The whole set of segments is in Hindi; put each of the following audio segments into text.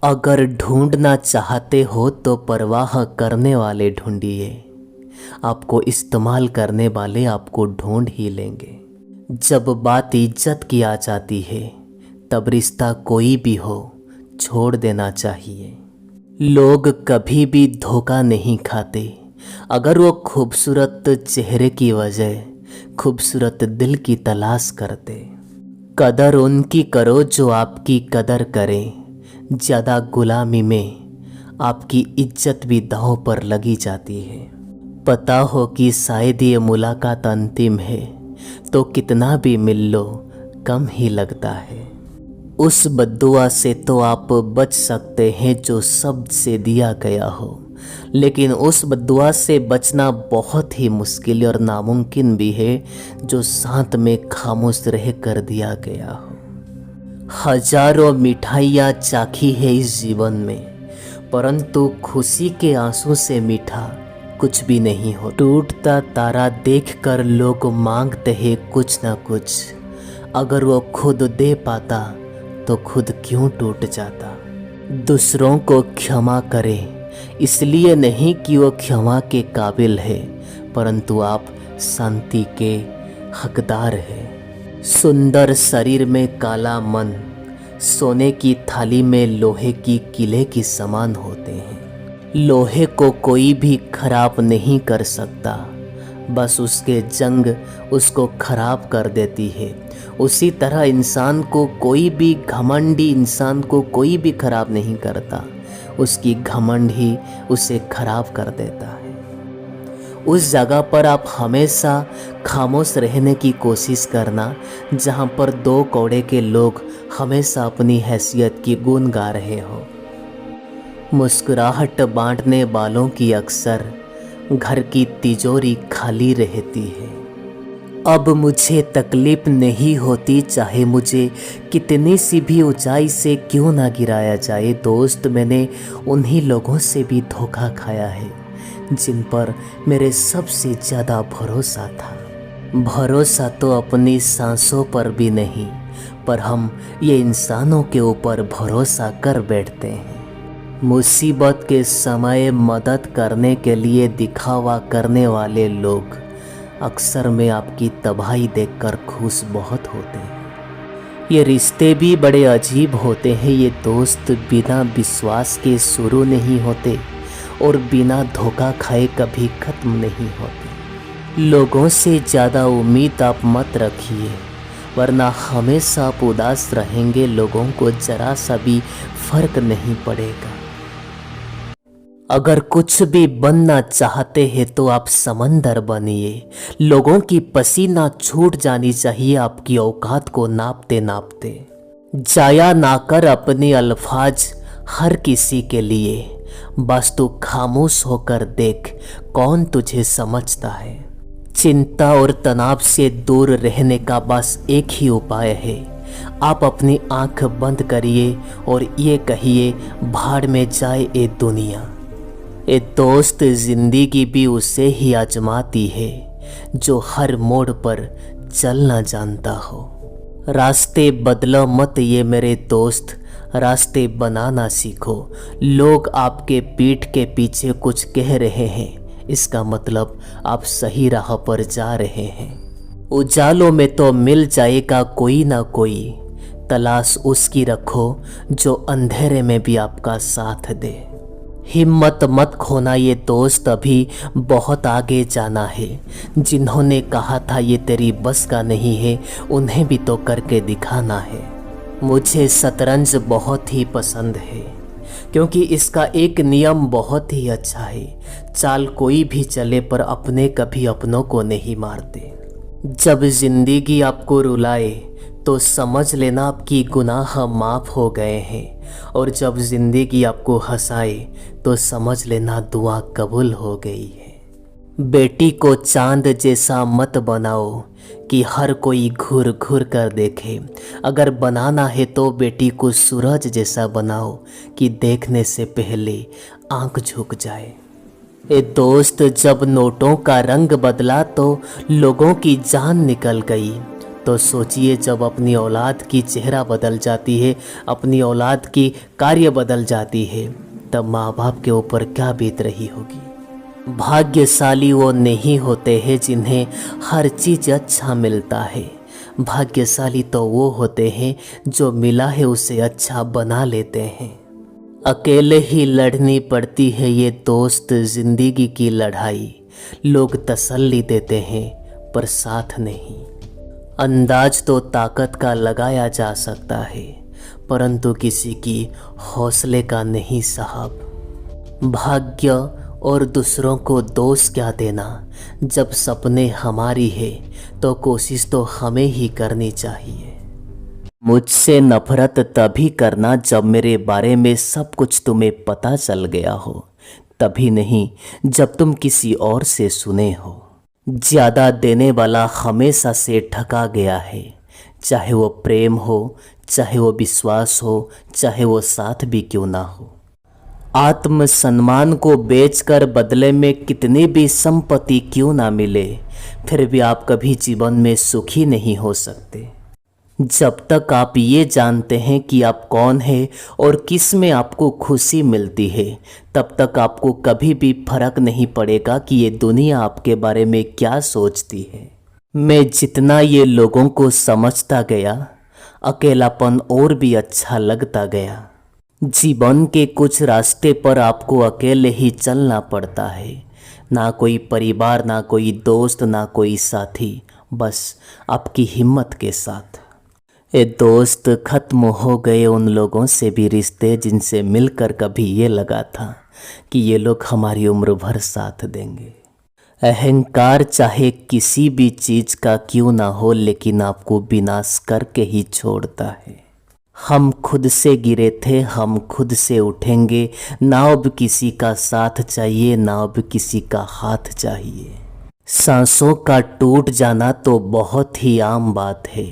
अगर ढूंढना चाहते हो तो परवाह करने वाले ढूंढिए। आपको इस्तेमाल करने वाले आपको ढूंढ ही लेंगे। जब बात इज्जत की आ जाती है तब रिश्ता कोई भी हो छोड़ देना चाहिए। लोग कभी भी धोखा नहीं खाते अगर वो खूबसूरत चेहरे की वजह खूबसूरत दिल की तलाश करते। कदर उनकी करो जो आपकी कदर करें। ज़्यादा गुलामी में आपकी इज्जत भी दांव पर लगी जाती है। पता हो कि शायद ये मुलाकात अंतिम है तो कितना भी मिल लो कम ही लगता है। उस बद्दुआ से तो आप बच सकते हैं जो शब्द से दिया गया हो, लेकिन उस बद्दुआ से बचना बहुत ही मुश्किल और नामुमकिन भी है जो साथ में खामोश रह कर दिया गया हो। हजारों मिठाइयाँ चाखी है इस जीवन में, परंतु खुशी के आंसू से मीठा कुछ भी नहीं हो। टूटता तारा देखकर लोग मांगते हैं कुछ ना कुछ, अगर वो खुद दे पाता तो खुद क्यों टूट जाता। दूसरों को क्षमा करें इसलिए नहीं कि वो क्षमा के काबिल है, परंतु आप शांति के हकदार हैं। सुंदर शरीर में काला मन सोने की थाली में लोहे की किले की समान होते हैं। लोहे को कोई भी खराब नहीं कर सकता, बस उसके जंग उसको खराब कर देती है। उसी तरह इंसान को कोई भी घमंडी इंसान को कोई भी खराब नहीं करता, उसकी घमंड ही उसे खराब कर देता है। उस जगह पर आप हमेशा खामोश रहने की कोशिश करना जहाँ पर दो कौड़े के लोग हमेशा अपनी हैसियत की गुण गा रहे हो। मुस्कुराहट बांटने वालों की अक्सर घर की तिजोरी खाली रहती है। अब मुझे तकलीफ नहीं होती चाहे मुझे कितनी सी भी ऊंचाई से क्यों ना गिराया जाए। दोस्त, मैंने उन्हीं लोगों से भी धोखा खाया है जिन पर मेरे सबसे ज़्यादा भरोसा था। भरोसा तो अपनी सांसों पर भी नहीं, पर हम ये इंसानों के ऊपर भरोसा कर बैठते हैं। मुसीबत के समय मदद करने के लिए दिखावा करने वाले लोग अक्सर में आपकी तबाही देखकर खुश बहुत होते हैं। ये रिश्ते भी बड़े अजीब होते हैं। ये दोस्त बिना विश्वास के शुरू नहीं होते और बिना धोखा खाए कभी ख़त्म नहीं होते। लोगों से ज़्यादा उम्मीद आप मत रखिए, वरना हमेशा आप उदास रहेंगे। लोगों को ज़रा सा भी फर्क नहीं पड़ेगा। अगर कुछ भी बनना चाहते हैं तो आप समंदर बनिए। लोगों की पसीना छूट जानी चाहिए आपकी औकात को नापते नापते। जाया ना कर अपने अल्फाज हर किसी के लिए, बस तू खामोश होकर देख कौन तुझे समझता है। चिंता और तनाव से दूर रहने का बस एक ही उपाय है, आप अपनी आंख बंद करिए और ये कहिए भाड़ में जाए ये दुनिया। ए दोस्त, जिंदगी भी उसे ही आजमाती है जो हर मोड़ पर चलना जानता हो। रास्ते बदलो मत ये मेरे दोस्त, रास्ते बनाना सीखो। लोग आपके पीठ के पीछे कुछ कह रहे हैं, इसका मतलब आप सही राह पर जा रहे हैं। उजालों में तो मिल जाएगा कोई ना कोई, तलाश उसकी रखो जो अंधेरे में भी आपका साथ दे। हिम्मत मत खोना ये दोस्त, अभी बहुत आगे जाना है। जिन्होंने कहा था ये तेरी बस का नहीं है, उन्हें भी तो करके दिखाना है। मुझे शतरंज बहुत ही पसंद है क्योंकि इसका एक नियम बहुत ही अच्छा है, चाल कोई भी चले पर अपने कभी अपनों को नहीं मारते। जब जिंदगी आपको रुलाए तो समझ लेना आपकी गुनाह माफ़ हो गए हैं, और जब जिंदगी आपको हंसाए तो समझ लेना दुआ कबूल हो गई है। बेटी को चांद जैसा मत बनाओ कि हर कोई घूर घूर कर देखे। अगर बनाना है तो बेटी को सूरज जैसा बनाओ कि देखने से पहले आंख झुक जाए। ए दोस्त, जब नोटों का रंग बदला तो लोगों की जान निकल गई। तो सोचिए जब अपनी औलाद की चेहरा बदल जाती है, अपनी औलाद की कार्य बदल जाती है, तब माँ बाप के ऊपर क्या बीत रही होगी। भाग्यशाली वो नहीं होते हैं जिन्हें हर चीज़ अच्छा मिलता है। भाग्यशाली तो वो होते हैं जो मिला है उसे अच्छा बना लेते हैं। अकेले ही लड़नी पड़ती है ये दोस्त जिंदगी की लड़ाई। लोग तसल्ली देते हैं पर साथ नहीं। अंदाज तो ताकत का लगाया जा सकता है, परंतु किसी की हौसले का नहीं साहब। भाग्य और दूसरों को दोष क्या देना। जब सपने हमारी है तो कोशिश तो हमें ही करनी चाहिए। मुझसे नफरत तभी करना जब मेरे बारे में सब कुछ तुम्हें पता चल गया हो, तभी नहीं जब तुम किसी और से सुने हो। ज़्यादा देने वाला हमेशा से ठगा गया है, चाहे वो प्रेम हो, चाहे वो विश्वास हो, चाहे वो साथ भी क्यों ना हो। आत्मसम्मान को बेचकर बदले में कितनी भी संपत्ति क्यों ना मिले, फिर भी आप कभी जीवन में सुखी नहीं हो सकते। जब तक आप ये जानते हैं कि आप कौन हैं और किस में आपको खुशी मिलती है, तब तक आपको कभी भी फर्क नहीं पड़ेगा कि ये दुनिया आपके बारे में क्या सोचती है। मैं जितना ये लोगों को समझता गया, अकेलापन और भी अच्छा लगता गया। जीवन के कुछ रास्ते पर आपको अकेले ही चलना पड़ता है। ना कोई परिवार, ना कोई दोस्त, ना कोई साथी, बस आपकी हिम्मत के साथ। ये दोस्त खत्म हो गए उन लोगों से भी रिश्ते जिनसे मिलकर कभी ये लगा था कि ये लोग हमारी उम्र भर साथ देंगे। अहंकार चाहे किसी भी चीज़ का क्यों ना हो, लेकिन आपको विनाश करके ही छोड़ता है। हम खुद से गिरे थे, हम खुद से उठेंगे। ना अब किसी का साथ चाहिए, ना अब किसी का हाथ चाहिए। सांसों का टूट जाना तो बहुत ही आम बात है।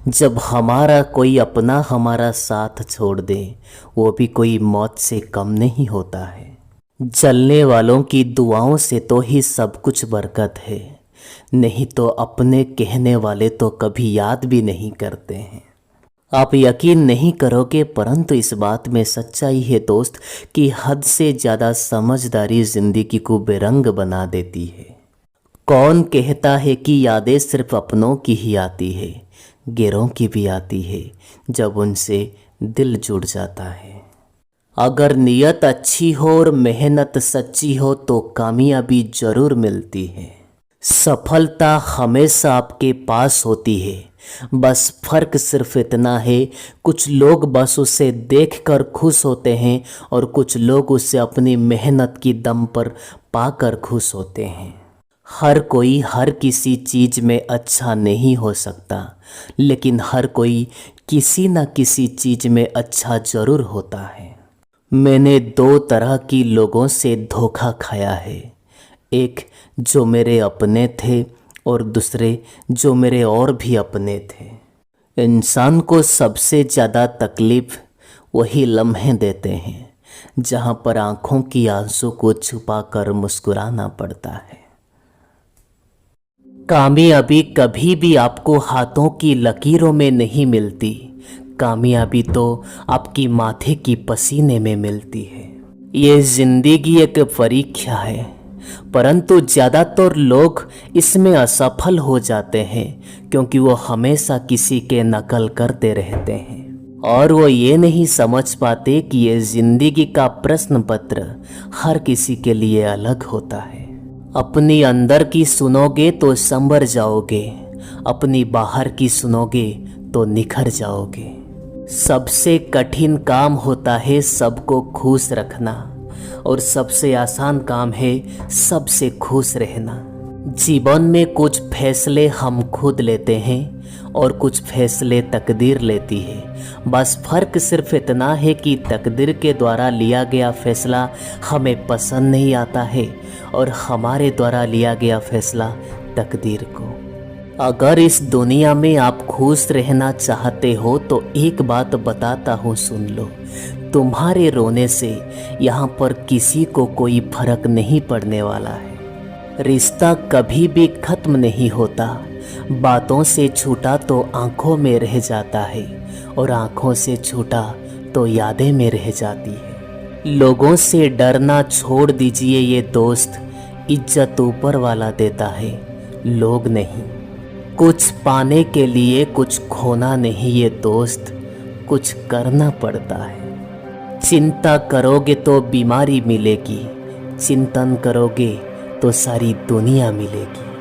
जब हमारा कोई अपना हमारा साथ छोड़ दे, वो भी कोई मौत से कम नहीं होता है। जलने वालों की दुआओं से तो ही सब कुछ बरकत है, नहीं तो अपने कहने वाले तो कभी याद भी नहीं करते हैं। आप यकीन नहीं करोगे, परंतु इस बात में सच्चाई है दोस्त कि हद से ज़्यादा समझदारी जिंदगी को बेरंग बना देती है। कौन कहता है कि यादें सिर्फ अपनों की ही आती है, गैरों की भी आती है जब उनसे दिल जुड़ जाता है। अगर नीयत अच्छी हो और मेहनत सच्ची हो तो कामयाबी जरूर मिलती है। सफलता हमेशा आपके पास होती है, बस फर्क सिर्फ इतना है, कुछ लोग बस उसे देखकर खुश होते हैं और कुछ लोग उसे अपनी मेहनत की दम पर पाकर खुश होते हैं। हर कोई हर किसी चीज़ में अच्छा नहीं हो सकता, लेकिन हर कोई किसी न किसी चीज़ में अच्छा ज़रूर होता है। मैंने दो तरह की लोगों से धोखा खाया है, एक जो मेरे अपने थे और दूसरे जो मेरे और भी अपने थे। इंसान को सबसे ज़्यादा तकलीफ़ वही लम्हे देते हैं जहाँ पर आँखों की आंसू को छुपाकर मुस्कुराना पड़ता है। कामयाबी कभी भी आपको हाथों की लकीरों में नहीं मिलती, कामयाबी तो आपकी माथे की पसीने में मिलती है। ये जिंदगी एक परीक्षा है, परंतु ज़्यादातर लोग इसमें असफल हो जाते हैं क्योंकि वो हमेशा किसी के नकल करते रहते हैं और वो ये नहीं समझ पाते कि ये जिंदगी का प्रश्न पत्र हर किसी के लिए अलग होता है। अपनी अंदर की सुनोगे तो संभर जाओगे, अपनी बाहर की सुनोगे तो निखर जाओगे। सबसे कठिन काम होता है सबको खुश रखना और सबसे आसान काम है सबसे खुश रहना। जीवन में कुछ फैसले हम खुद लेते हैं और कुछ फैसले तकदीर लेती है। बस फर्क सिर्फ इतना है कि तकदीर के द्वारा लिया गया फैसला हमें पसंद नहीं आता है और हमारे द्वारा लिया गया फैसला तकदीर को। अगर इस दुनिया में आप खुश रहना चाहते हो तो एक बात बताता हूँ, सुन लो। तुम्हारे रोने से यहाँ पर किसी को कोई फर्क नहीं पड़ने वाला है। रिश्ता कभी भी खत्म नहीं होता, बातों से छूटा तो आंखों में रह जाता है, और आंखों से छूटा तो यादें में रह जाती है। लोगों से डरना छोड़ दीजिए ये दोस्त, इज्जत ऊपर वाला देता है, लोग नहीं। कुछ पाने के लिए कुछ खोना नहीं ये दोस्त, कुछ करना पड़ता है। चिंता करोगे तो बीमारी मिलेगी, चिंतन करोगे तो सारी दुनिया मिलेगी।